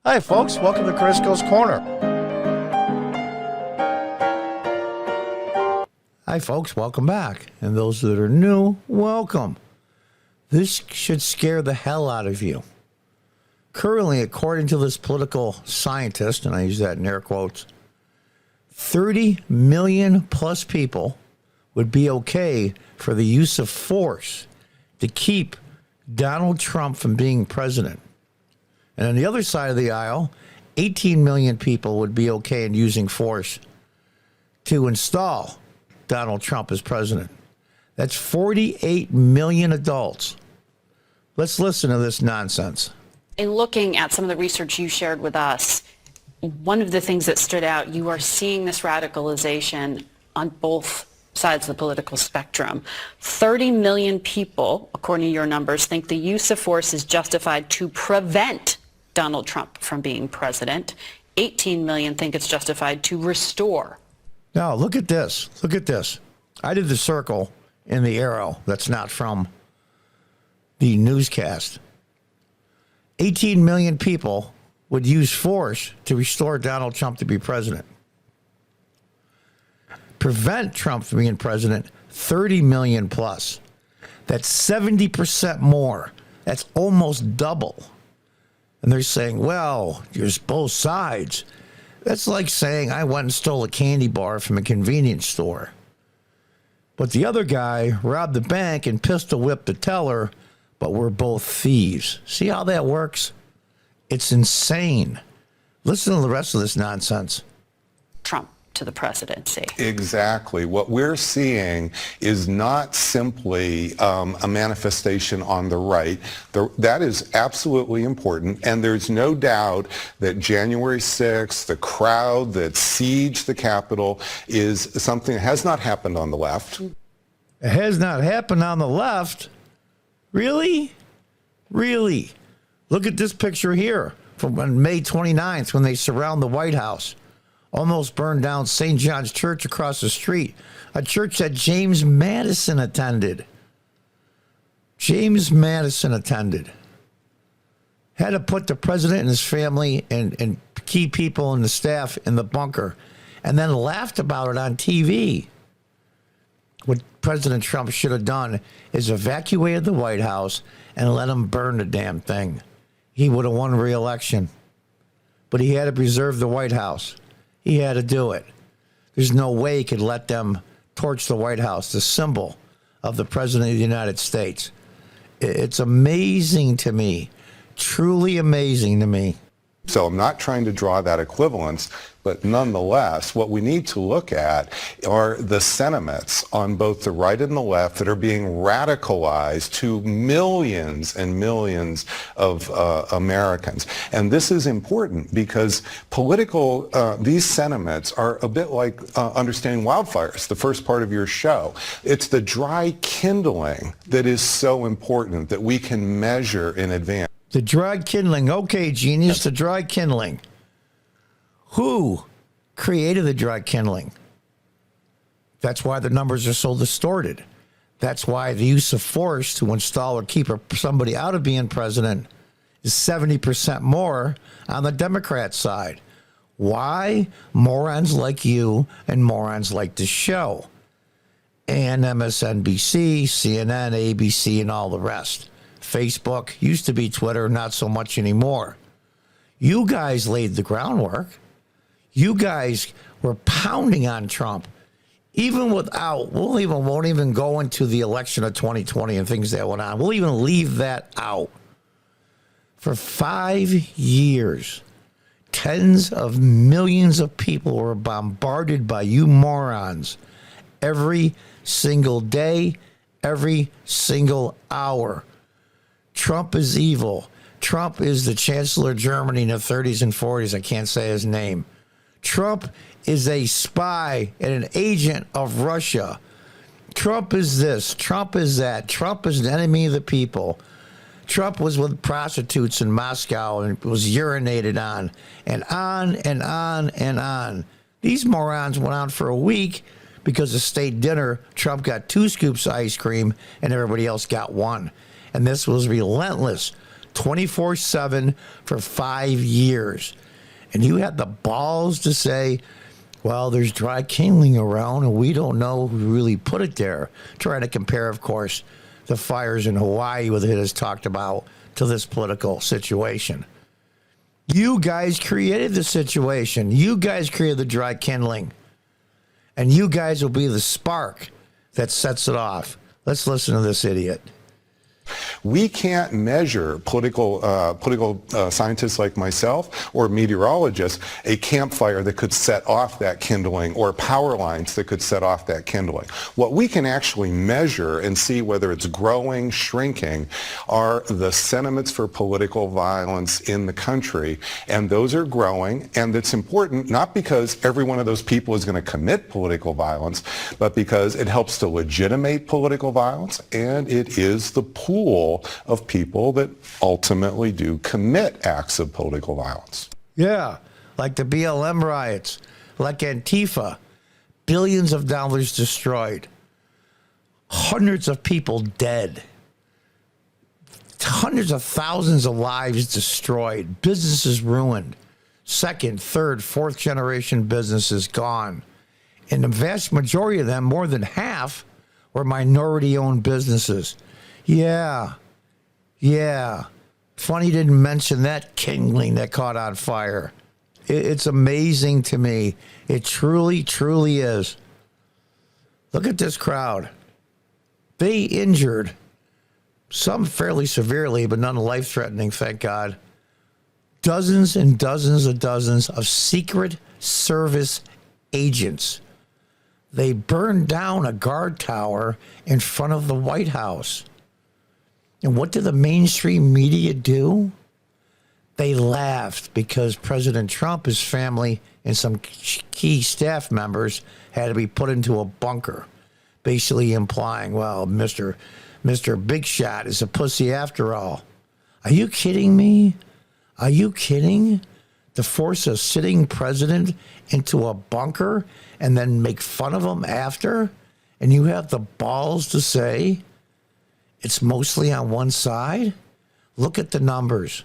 Hi, folks. Welcome to Crisco's Corner. Hi, folks. Welcome back. And those that are new, welcome. This should scare the hell out of you. Currently, according to this political scientist, and I use that in air quotes, 30 million plus people would be okay for the use of force to keep Donald Trump from being president. And on the other side of the aisle, 18 million people would be okay in using force to install Donald Trump as president. That's 48 million adults. Let's listen to this nonsense. In looking at some of the research you shared with us, one of the things that stood out, you are seeing this radicalization on both sides of the political spectrum. 30 million people, according to your numbers, think the use of force is justified to prevent Donald Trump from being president. 18 million think it's justified to restore. Now, look at this. Look at this. I did the circle in the arrow that's not from the newscast. 18 million people would use force to restore Donald Trump to be president. Prevent Trump from being president, 30 million plus. That's 70% more. That's almost double. And they're saying, well, there's both sides. That's like saying I went and stole a candy bar from a convenience store. But the other guy robbed the bank and pistol whipped the teller, but we're both thieves. See how that works? It's insane. Listen to the rest of this nonsense. Trump to the presidency. Exactly. What we're seeing is not simply a manifestation on the right. That is absolutely important, and there's no doubt that January 6th, the crowd that sieged the Capitol, is something that has not happened on the left. It has not happened on the left? Really? Really? Look at this picture here from on May 29th when they surround the White House. Almost burned down St. John's Church across the street, a church that James Madison attended. James Madison attended. Had to put the president and his family and key people and the staff in the bunker, and then laughed about it on TV. What President Trump should have done is evacuated the White House and let him burn the damn thing. He would have won re-election. But he had to preserve the White House. He had to do it. There's no way he could let them torch the White House, the symbol of the President of the United States. It's amazing to me, truly amazing to me. So I'm not trying to draw that equivalence, but nonetheless, what we need to look at are the sentiments on both the right and the left that are being radicalized to millions and millions of Americans. And this is important because these sentiments are a bit like understanding wildfires, the first part of your show. It's the dry kindling that is so important that we can measure in advance. The dry kindling. Okay, genius, the dry kindling. Who created the dry kindling? That's why the numbers are so distorted. That's why the use of force to install or keep somebody out of being president is 70% more on the Democrat side. Why? Morons like you and morons like the show. And MSNBC, CNN, ABC, and all the rest. Facebook, used to be Twitter, not so much anymore. You guys laid the groundwork. You guys were pounding on Trump, even without, won't even go into the election of 2020 and things that went on. We'll even leave that out. For 5 years, tens of millions of people were bombarded by you morons every single day, every single hour. Trump is evil. Trump is the Chancellor of Germany in the 30s and 40s. I can't say his name. Trump is a spy and an agent of Russia. Trump is this. Trump is that. Trump is an enemy of the people. Trump was with prostitutes in Moscow and was urinated on and on and on and on. These morons went on for a week because of state dinner. Trump got 2 scoops of ice cream and everybody else got 1. And this was relentless. 24/7 for 5 years. And you had the balls to say, well, there's dry kindling around and we don't know who really put it there. Trying to compare, of course, the fires in Hawaii that it has talked about to this political situation. You guys created the situation. You guys created the dry kindling. And you guys will be the spark that sets it off. Let's listen to this idiot. We can't measure political scientists like myself or meteorologists a campfire that could set off that kindling or power lines that could set off that kindling. What we can actually measure and see whether it's growing, shrinking, are the sentiments for political violence in the country. And those are growing. And it's important not because every one of those people is going to commit political violence, but because it helps to legitimate political violence, and it is the pool of people that ultimately do commit acts of political violence. Yeah, like the BLM riots, like Antifa, billions of dollars destroyed, hundreds of people dead, hundreds of thousands of lives destroyed, businesses ruined, second, third, fourth generation businesses gone. And the vast majority of them, more than half, were minority-owned businesses. Yeah. Funny you didn't mention that kindling that caught on fire. It's amazing to me. It truly, truly is. Look at this crowd. They injured, some fairly severely, but none life-threatening, thank God, dozens and dozens of Secret Service agents. They burned down a guard tower in front of the White House. And what did the mainstream media do? They laughed because President Trump, his family, and some key staff members had to be put into a bunker, basically implying, well, Mr. Big Shot is a pussy after all. Are you kidding me? Are you kidding? To force a sitting president into a bunker and then make fun of him after? And you have the balls to say it's mostly on one side? Look at the numbers.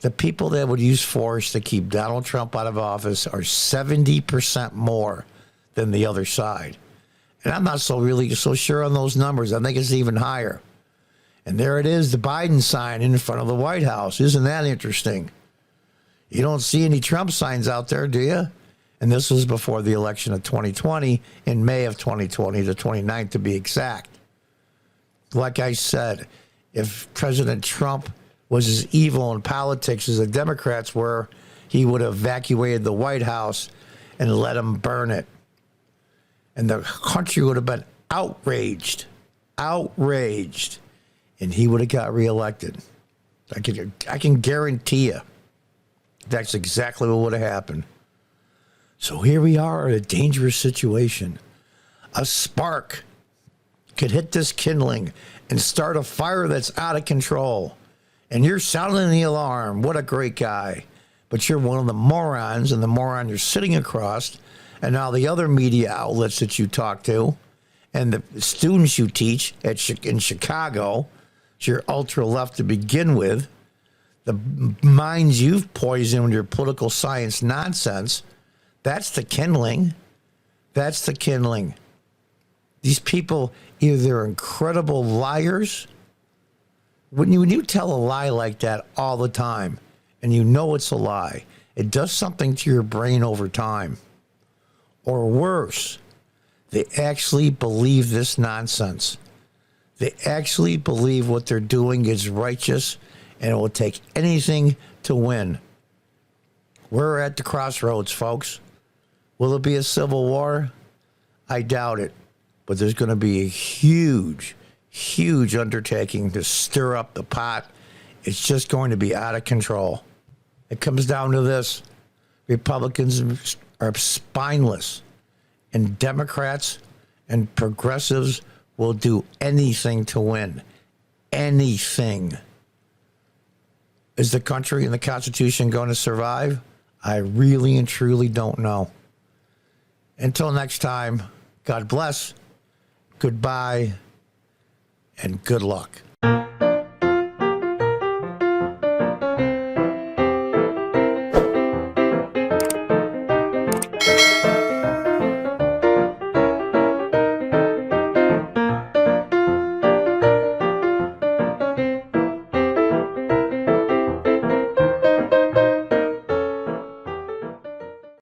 The people that would use force to keep Donald Trump out of office are 70% more than the other side. And I'm not so sure on those numbers. I think it's even higher. And there it is, the Biden sign in front of the White House. Isn't that interesting? You don't see any Trump signs out there, do you? And this was before the election of 2020, in May of 2020, the 29th to be exact. Like I said, if President Trump was as evil in politics as the Democrats were, he would have evacuated the White House and let them burn it. And the country would have been outraged, and he would have got reelected. I can guarantee you that's exactly what would have happened. So here we are in a dangerous situation. A spark could hit this kindling and start a fire that's out of control. And you're sounding the alarm. What a great guy. But you're one of the morons, and the moron you're sitting across, and now the other media outlets that you talk to, and the students you teach in Chicago, you're ultra-left to begin with, the minds you've poisoned with your political science nonsense, that's the kindling. That's the kindling. These people, either they're incredible liars. When you tell a lie like that all the time, and you know it's a lie, it does something to your brain over time. Or worse, they actually believe this nonsense. They actually believe what they're doing is righteous, and it will take anything to win. We're at the crossroads, folks. Will it be a civil war? I doubt it. But there's going to be a huge undertaking to stir up the pot. It's just going to be out of control. It comes down to this. Republicans are spineless, and Democrats and progressives will do anything to win. Anything. Is the country and the Constitution going to survive? I really and truly don't know. Until next time, God bless, goodbye, and good luck.